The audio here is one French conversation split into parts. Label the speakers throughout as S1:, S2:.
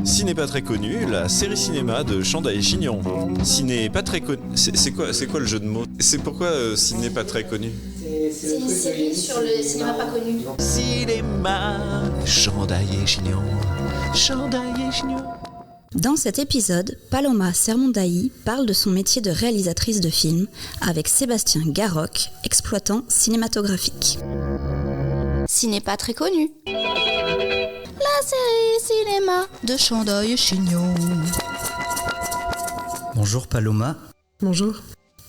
S1: Ciné pas très connu, la série cinéma de Chanda et Chignon. Ciné pas très connu. C'est quoi le jeu de mots? C'est pourquoi ciné pas très connu?
S2: C'est une série sur le cinéma pas connu.
S1: Cinéma, Chanda et Chignon. Chanda et Chignon.
S3: Dans cet épisode, Paloma Sermondaï parle de son métier de réalisatrice de films avec Sébastien Garroc, exploitant cinématographique.
S2: Ciné pas très connu. La série cinéma de Chanda et Chignon.
S4: Bonjour Paloma.
S5: Bonjour.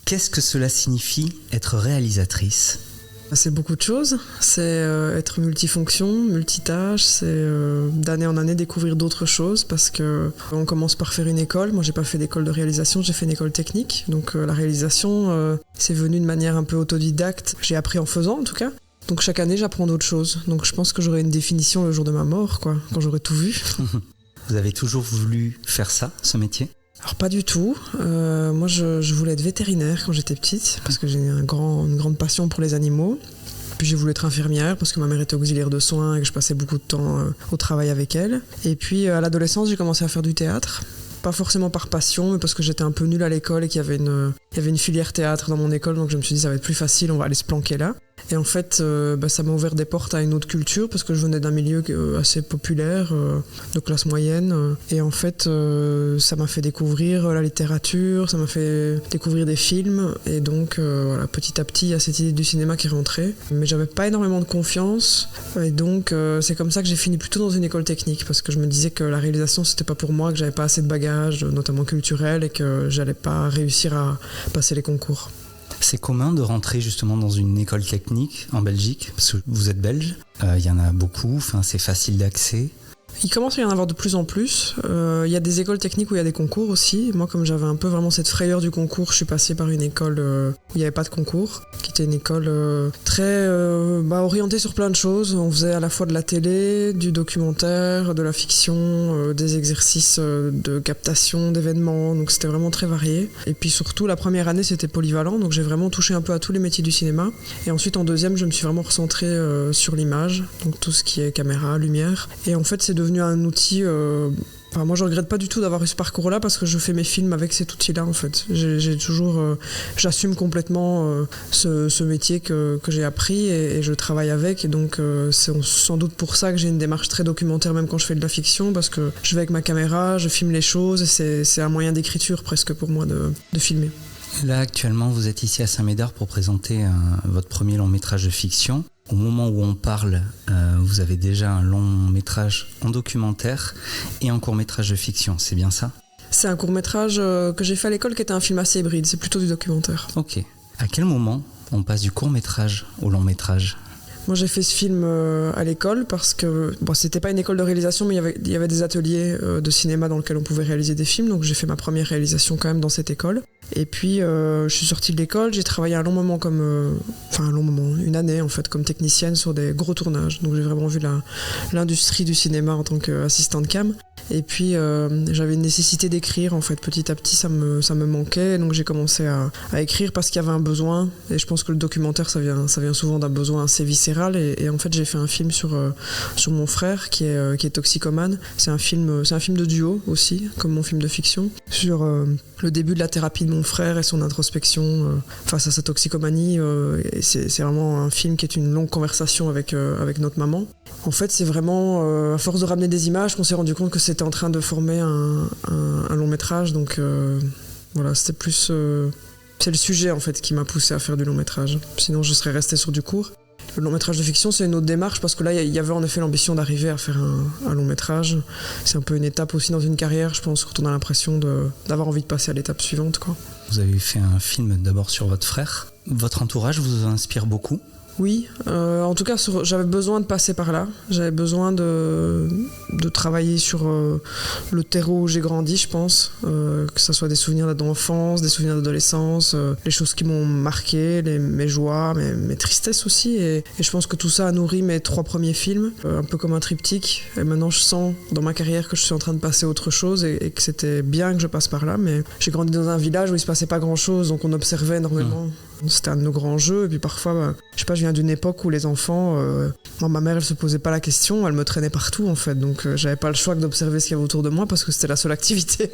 S4: Qu'est-ce que cela signifie être réalisatrice ?
S5: C'est beaucoup de choses, c'est être multifonction, multitâche, c'est d'année en année découvrir d'autres choses parce que on commence par faire une école. Moi j'ai pas fait d'école de réalisation, j'ai fait une école technique, donc la réalisation c'est venu de manière un peu autodidacte, j'ai appris en faisant en tout cas. Donc chaque année j'apprends d'autres choses, donc je pense que j'aurai une définition le jour de ma mort, quoi, quand j'aurai tout vu.
S4: Vous avez toujours voulu faire ça, ce métier ?
S5: Alors pas du tout, moi je voulais être vétérinaire quand j'étais petite parce que j'ai une grande passion pour les animaux. Puis j'ai voulu être infirmière parce que ma mère était auxiliaire de soins et que je passais beaucoup de temps au travail avec elle. Et puis à l'adolescence j'ai commencé à faire du théâtre. Pas forcément par passion, mais parce que j'étais un peu nulle à l'école et qu'il y avait une filière théâtre dans mon école, donc je me suis dit ça va être plus facile, on va aller se planquer là. Et en fait, ça m'a ouvert des portes à une autre culture parce que je venais d'un milieu assez populaire, de classe moyenne. Et en fait, ça m'a fait découvrir la littérature, ça m'a fait découvrir des films. Et donc, voilà, petit à petit, il y a cette idée du cinéma qui est rentrée. Mais j'avais pas énormément de confiance. Et donc, c'est comme ça que j'ai fini plutôt dans une école technique parce que je me disais que la réalisation, c'était pas pour moi, que j'avais pas assez de bagages, notamment culturels, et que j'allais pas réussir à passer les concours.
S4: C'est commun de rentrer justement dans une école technique en Belgique, parce que vous êtes belge, il y en a beaucoup, c'est facile d'accès.
S5: Il commence à y en avoir de plus en plus. Il y a des écoles techniques où il y a des concours aussi. Moi, comme j'avais un peu vraiment cette frayeur du concours, je suis passée par une école où il n'y avait pas de concours, qui était une école très orientée sur plein de choses. On faisait à la fois de la télé, du documentaire, de la fiction, des exercices de captation d'événements. Donc c'était vraiment très varié. Et puis surtout, la première année, c'était polyvalent. Donc j'ai vraiment touché un peu à tous les métiers du cinéma. Et ensuite, en deuxième, je me suis vraiment recentrée sur l'image. Donc tout ce qui est caméra, lumière. Et en fait, c'est devenu un outil. Moi, je regrette pas du tout d'avoir eu ce parcours-là parce que je fais mes films avec cet outil-là, en fait. J'assume complètement ce métier que j'ai appris et je travaille avec. Et donc, c'est sans doute pour ça que j'ai une démarche très documentaire, même quand je fais de la fiction, parce que je vais avec ma caméra, je filme les choses et c'est un moyen d'écriture presque pour moi de filmer.
S4: Là, actuellement, vous êtes ici à Saint-Médard pour présenter votre premier long métrage de fiction. Au moment où on parle, vous avez déjà un long métrage en documentaire et un court métrage de fiction, c'est bien ça ?
S5: C'est un court métrage que j'ai fait à l'école qui était un film assez hybride, c'est plutôt du documentaire.
S4: Ok. À quel moment on passe du court métrage au long métrage ?
S5: Moi j'ai fait ce film à l'école parce que c'était pas une école de réalisation, mais il y avait des ateliers de cinéma dans lesquels on pouvait réaliser des films, donc j'ai fait ma première réalisation quand même dans cette école. Et puis je suis sortie de l'école, j'ai travaillé un long moment une année en fait, comme technicienne sur des gros tournages. Donc j'ai vraiment vu l'industrie du cinéma en tant qu'assistante cam. Et puis j'avais une nécessité d'écrire en fait, petit à petit ça me manquait, donc j'ai commencé à écrire parce qu'il y avait un besoin. Et je pense que le documentaire ça vient souvent d'un besoin assez viscéral. Et en fait j'ai fait un film sur mon frère qui est toxicomane. C'est un film de duo aussi, comme mon film de fiction, sur le début de la thérapie de mon frère et son introspection face à sa toxicomanie. Et c'est vraiment un film qui est une longue conversation avec notre maman. En fait, c'est vraiment à force de ramener des images qu'on s'est rendu compte que c'était en train de former un long métrage. Donc voilà, c'était plus... c'est le sujet en fait qui m'a poussé à faire du long métrage. Sinon, je serais restée sur du court. Le long métrage de fiction, c'est une autre démarche parce que là, il y avait en effet l'ambition d'arriver à faire un long métrage. C'est un peu une étape aussi dans une carrière, je pense, quand on a l'impression d'avoir envie de passer à l'étape suivante, quoi.
S4: Vous avez fait un film d'abord sur votre frère. Votre entourage vous inspire beaucoup ?
S5: Oui, en tout cas j'avais besoin de passer par là, j'avais besoin de travailler sur le terreau où j'ai grandi, je pense, que ce soit des souvenirs d'enfance, des souvenirs d'adolescence, les choses qui m'ont marqué, mes joies, mes tristesses aussi, et je pense que tout ça a nourri mes 3 premiers films, un peu comme un triptyque, et maintenant je sens dans ma carrière que je suis en train de passer à autre chose et que c'était bien que je passe par là, mais j'ai grandi dans un village où il se passait pas grand chose, donc on observait énormément. C'était un de nos grands jeux. Et puis parfois, je sais pas, je viens d'une époque où les enfants... moi, ma mère, elle se posait pas la question, elle me traînait partout en fait. Donc j'avais pas le choix que d'observer ce qu'il y avait autour de moi parce que c'était la seule activité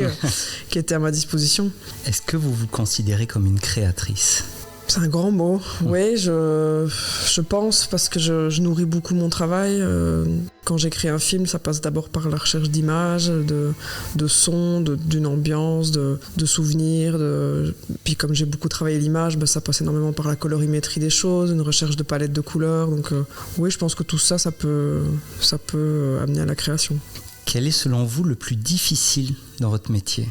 S5: qui était à ma disposition.
S4: Est-ce que vous vous considérez comme une créatrice ?
S5: C'est un grand mot. Oui, je pense parce que je nourris beaucoup mon travail. Quand j'écris un film, ça passe d'abord par la recherche d'images, de sons, d'une ambiance, de souvenirs. Puis comme j'ai beaucoup travaillé l'image, ça passe énormément par la colorimétrie des choses, une recherche de palette de couleurs. Donc oui, je pense que tout ça, ça peut amener à la création.
S4: Quel est selon vous le plus difficile dans votre métier ?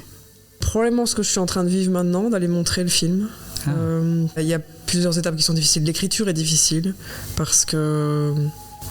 S5: Probablement ce que je suis en train de vivre maintenant, d'aller montrer le film. Il y a plusieurs étapes qui sont difficiles. L'écriture est difficile parce que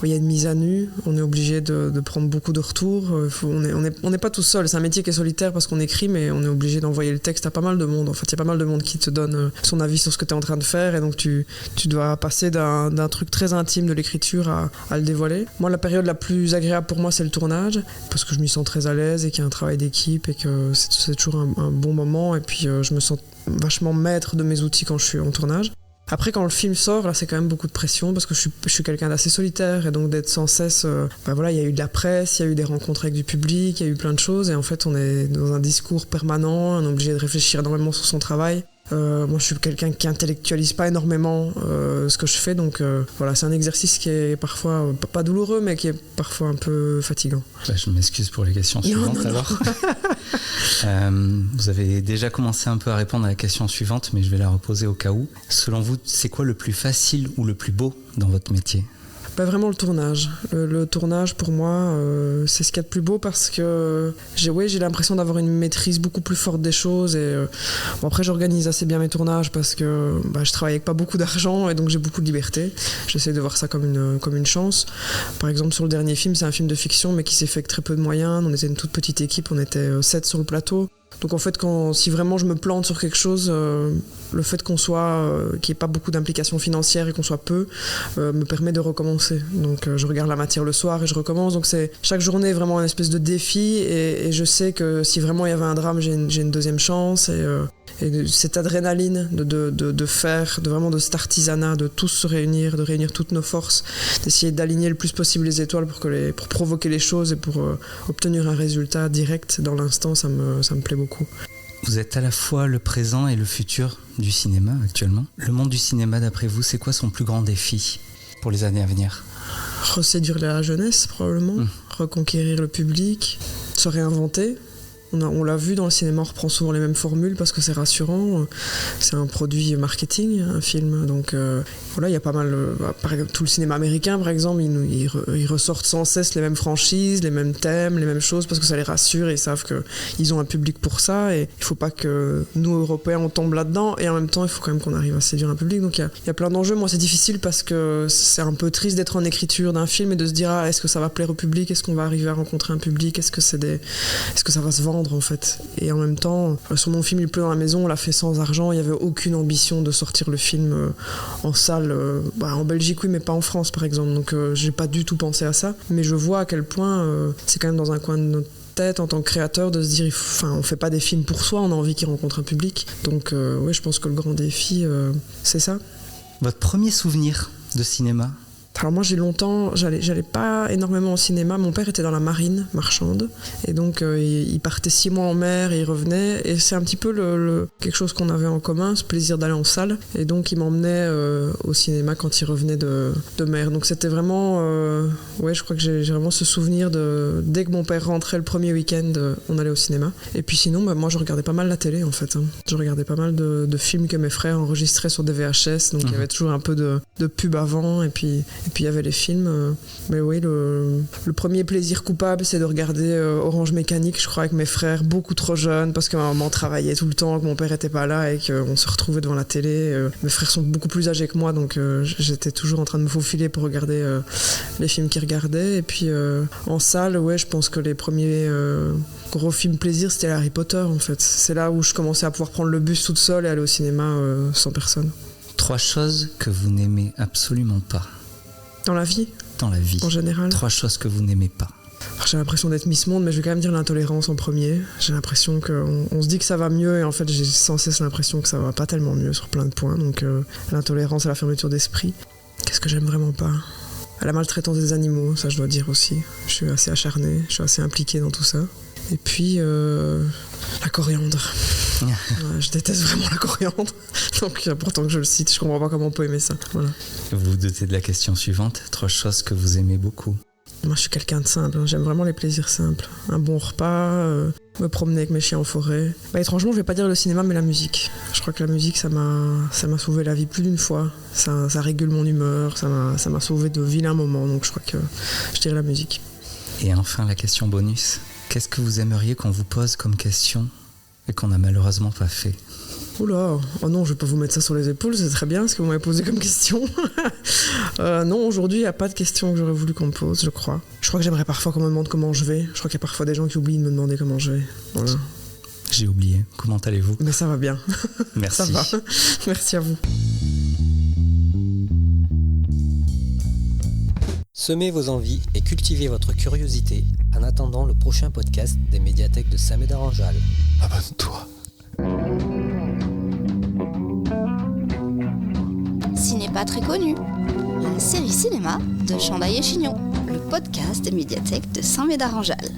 S5: il y a une mise à nu, on est obligé de prendre beaucoup de retours. On n'est pas tout seul, c'est un métier qui est solitaire parce qu'on écrit, mais on est obligé d'envoyer le texte à pas mal de monde. En fait, il y a pas mal de monde qui te donne son avis sur ce que tu es en train de faire, et donc tu dois passer d'un truc très intime de l'écriture à le dévoiler. Moi, la période la plus agréable pour moi, c'est le tournage, parce que je m'y sens très à l'aise et qu'il y a un travail d'équipe et que c'est toujours un bon moment, et puis je me sens vachement maître de mes outils quand je suis en tournage. Après, quand le film sort, là, c'est quand même beaucoup de pression parce que je suis quelqu'un d'assez solitaire, et donc d'être sans cesse... il y a eu de la presse, il y a eu des rencontres avec du public, il y a eu plein de choses, et en fait, on est dans un discours permanent, on est obligé de réfléchir énormément sur son travail. Moi, je suis quelqu'un qui intellectualise pas énormément ce que je fais, donc c'est un exercice qui est parfois pas douloureux, mais qui est parfois un peu fatigant.
S4: Je m'excuse pour les questions suivantes alors. Vous avez déjà commencé un peu à répondre à la question suivante, mais je vais la reposer au cas où. Selon vous, c'est quoi le plus facile ou le plus beau dans votre métier ?
S5: Vraiment le tournage. Le tournage, pour moi, c'est ce qu'il y a de plus beau parce que j'ai l'impression d'avoir une maîtrise beaucoup plus forte des choses. Et après, j'organise assez bien mes tournages parce que je travaille avec pas beaucoup d'argent et donc j'ai beaucoup de liberté. J'essaie de voir ça comme une chance. Par exemple, sur le dernier film, c'est un film de fiction mais qui s'est fait avec très peu de moyens. On était une toute petite équipe, on était 7 sur le plateau. Donc en fait, si vraiment je me plante sur quelque chose, le fait qu'il n'y ait pas beaucoup d'implications financières et qu'on soit peu, me permet de recommencer. Donc je regarde la matière le soir et je recommence. Donc chaque journée est vraiment une espèce de défi, et je sais que si vraiment il y avait un drame, j'ai une deuxième chance. Et cette adrénaline de faire, de cet artisanat, de tous se réunir, de réunir toutes nos forces, d'essayer d'aligner le plus possible les étoiles pour provoquer les choses et pour obtenir un résultat direct dans l'instant, ça me plaît beaucoup.
S4: Vous êtes à la fois le présent et le futur du cinéma actuellement. Le monde du cinéma, d'après vous, c'est quoi son plus grand défi pour les années à venir ?
S5: Reséduire la jeunesse, probablement. Reconquérir le public, se réinventer. On l'a vu dans le cinéma, on reprend souvent les mêmes formules parce que c'est rassurant. C'est un produit marketing, un film. Donc il y a pas mal... par exemple, tout le cinéma américain, par exemple, ils ressortent sans cesse les mêmes franchises, les mêmes thèmes, les mêmes choses parce que ça les rassure et ils savent qu'ils ont un public pour ça. Et il ne faut pas que nous, Européens, on tombe là-dedans. Et en même temps, il faut quand même qu'on arrive à séduire un public. Donc il y a plein d'enjeux. Moi, c'est difficile parce que c'est un peu triste d'être en écriture d'un film et de se dire est-ce que ça va plaire au public ? Est-ce qu'on va arriver à rencontrer un public ? Est-ce que ça va se vendre en fait. Et en même temps, sur mon film Il pleut dans la maison, on l'a fait sans argent, il n'y avait aucune ambition de sortir le film en salle, en Belgique oui, mais pas en France par exemple, donc j'ai pas du tout pensé à ça, mais je vois à quel point c'est quand même dans un coin de notre tête en tant que créateur de se dire on fait pas des films pour soi, on a envie qu'ils rencontrent un public, donc oui, je pense que le grand défi c'est ça.
S4: Votre premier souvenir de cinéma ?
S5: Alors moi, j'ai longtemps, j'allais pas énormément au cinéma. Mon père était dans la marine marchande et donc il partait 6 mois en mer et il revenait. Et c'est un petit peu quelque chose qu'on avait en commun, ce plaisir d'aller en salle. Et donc il m'emmenait au cinéma quand il revenait de mer. Donc c'était vraiment, je crois que j'ai vraiment ce souvenir de dès que mon père rentrait le premier week-end, on allait au cinéma. Et puis sinon, moi je regardais pas mal la télé en fait. Je regardais pas mal de films que mes frères enregistraient sur des VHS. Donc il y avait toujours un peu de pub avant et puis il y avait les films. Mais oui, le premier plaisir coupable, c'est de regarder Orange Mécanique, je crois, avec mes frères, beaucoup trop jeunes, parce que ma maman travaillait tout le temps, que mon père était pas là et qu'on se retrouvait devant la télé. Mes frères sont beaucoup plus âgés que moi, donc j'étais toujours en train de me faufiler pour regarder les films qu'ils regardaient. Et puis en salle, je pense que les premiers gros films plaisir, c'était Harry Potter, en fait. C'est là où je commençais à pouvoir prendre le bus toute seule et aller au cinéma sans personne.
S4: 3 choses que vous n'aimez absolument pas.
S5: Dans la vie ?
S4: Dans la vie.
S5: En général.
S4: 3 choses que vous n'aimez pas.
S5: j'ai l'impression d'être Miss Monde, mais je vais quand même dire l'intolérance en premier. J'ai l'impression qu'on se dit que ça va mieux et en fait j'ai sans cesse l'impression que ça va pas tellement mieux sur plein de points. Donc l'intolérance et la fermeture d'esprit. Qu'est-ce que j'aime vraiment pas ? La maltraitance des animaux, ça je dois dire aussi. Je suis assez acharnée, je suis assez impliquée dans tout ça. Et puis la coriandre. Ouais, je déteste vraiment la coriandre. Donc pourtant que je le cite, je comprends pas comment on peut aimer ça. Voilà.
S4: Vous vous doutez de la question suivante, 3 choses que vous aimez beaucoup.
S5: Moi je suis quelqu'un de simple, j'aime vraiment les plaisirs simples. Un bon repas, me promener avec mes chiens en forêt. Étrangement je vais pas dire le cinéma mais la musique. Je crois que la musique ça m'a sauvé la vie plus d'une fois. Ça régule mon humeur, ça m'a sauvé de vilains moments, donc je crois que je dirais la musique.
S4: Et enfin la question bonus, qu'est-ce que vous aimeriez qu'on vous pose comme question et qu'on n'a malheureusement pas fait ?
S5: Oula, oh non, je vais pas vous mettre ça sur les épaules, c'est très bien ce que vous m'avez posé comme question. Non, aujourd'hui, il n'y a pas de question que j'aurais voulu qu'on me pose, je crois. Je crois que j'aimerais parfois qu'on me demande comment je vais. Je crois qu'il y a parfois des gens qui oublient de me demander comment je vais. Voilà.
S4: J'ai oublié. Comment allez-vous ?
S5: Mais ça va bien.
S4: Merci.
S5: Ça va. Merci à vous.
S6: Semez vos envies et cultivez votre curiosité en attendant le prochain podcast des médiathèques de Saint-Médard-en-Jalles.
S1: Abonne-toi.
S2: Ciné pas très connu. La série cinéma de Chandaille et Chignon. Le podcast des médiathèques de Saint-Médard-en-Jalles.